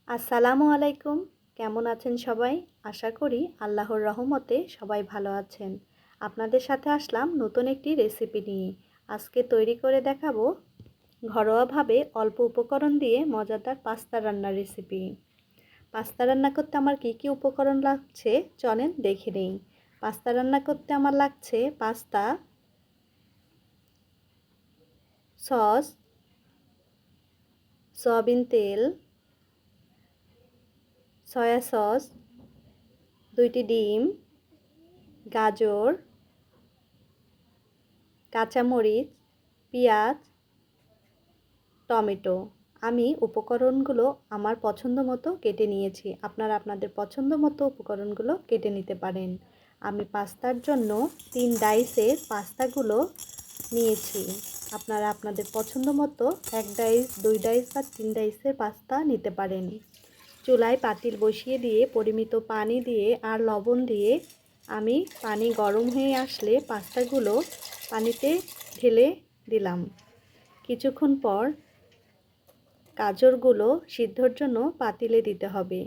আসসালামু আলাইকুম। কেমন আছেন সবাই? আশা করি আল্লাহর রহমতে সবাই ভালো আছেন। আপনাদের সাথে আসলাম নতুন একটি রেসিপি নিয়ে। আজকে তৈরি করে দেখাবো ঘরোয়াভাবে অল্প উপকরণ দিয়ে মজাদার পাস্তা রান্নার রেসিপি। পাস্তা রান্না করতে আমার কী উপকরণ লাগছে চলেন দেখে নেই। পাস্তা রান্না করতে আমার লাগছে পাস্তা, সস, সয়াবিন তেল, সয়া সস, 2টি ডিম, গাজর, কাঁচামরিচ, পেঁয়াজ, টমেটো। আমি উপকরণগুলো আমার পছন্দ মতো কেটে নিয়েছি। আপনারা আপনাদের পছন্দ মতো উপকরণগুলো কেটে নিতে পারেন। আমি পাস্তার জন্য 3 ডাইসের পাস্তাগুলো নিয়েছি। আপনারা আপনাদের পছন্দ মতো 1 ডাইস, 2 ডাইস বা 3 ডাইসের পাস্তা নিতে পারেন। চুলায় পাতিল বসিয়ে দিয়ে পরিমিত পানি দিয়ে আর লবণ দিয়ে আমি পানি গরম হয়ে আসলে পাস্তাগুলো পানিতে ঢেলে দিলাম। কিছুক্ষণ পর গাজরগুলো সিদ্ধর জন্য পাতিলে দিতে হবে।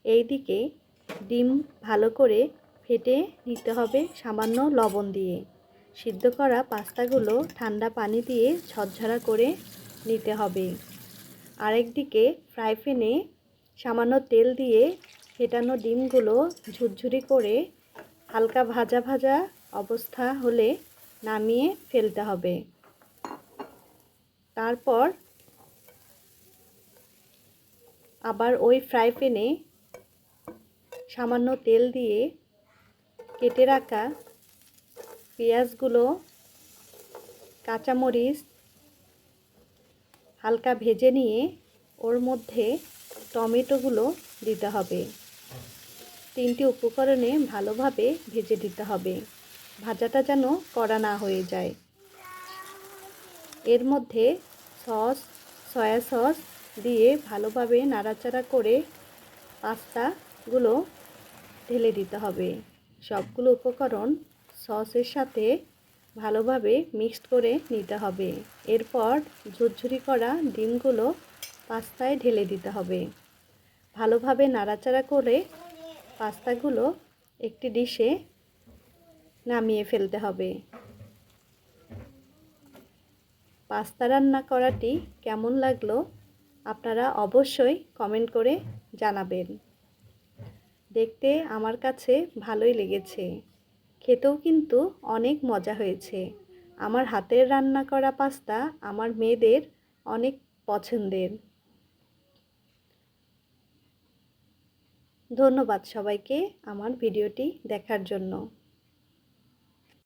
এইদিকে ডিম ভালো করে ফেটে নিতে হবে সামান্য লবণ দিয়ে। সিদ্ধ করা পাস্তাগুলো ঠান্ডা পানি দিয়ে ঝরঝরা করে নিতে হবে। আরেকদিকে ফ্রাই প্যানে সামান্য তেল দিয়ে ফেটানো ডিমগুলো ঝুরঝুরি করে হালকা ভাজা ভাজা অবস্থা হলে নামিয়ে ফেলতে হবে। তারপর আবার ওই ফ্রাই প্যানে সামান্য তেল দিয়ে কেটে রাখা পেঁয়াজগুলো, কাঁচামরিচ হালকা ভেজে নিয়ে ওর মধ্যে টমেটোগুলো দিতে হবে। 3টি উপকরণে ভালোভাবে ভেজে দিতে হবে, ভাজাটা যেন কড়া না হয়ে যায়। এর মধ্যে সস, সয়া সস দিয়ে ভালোভাবে নাড়াচাড়া করে পাস্তাগুলো ঢেলে দিতে হবে। সবগুলো উপকরণ সসের সাথে ভালোভাবে মিক্সড করে নিতে হবে। এরপর ঝুরঝুরি করা ডিমগুলো পাস্তায় ঢেলে দিতে হবে। ভালোভাবে নাড়াচাড়া করে পাস্তাগুলো একটি ডিশে নামিয়ে ফেলতে হবে। পাস্তা রান্না করাটি কেমন লাগলো আপনারা অবশ্যই কমেন্ট করে জানাবেন। দেখতে আমার কাছে ভালোই লেগেছে, খেতেও কিন্তু অনেক মজা হয়েছে। আমার হাতের রান্না করা পাস্তা আমার মেয়েদের অনেক পছন্দের। ধন্যবাদ সবাইকে আমার ভিডিওটি দেখার জন্য।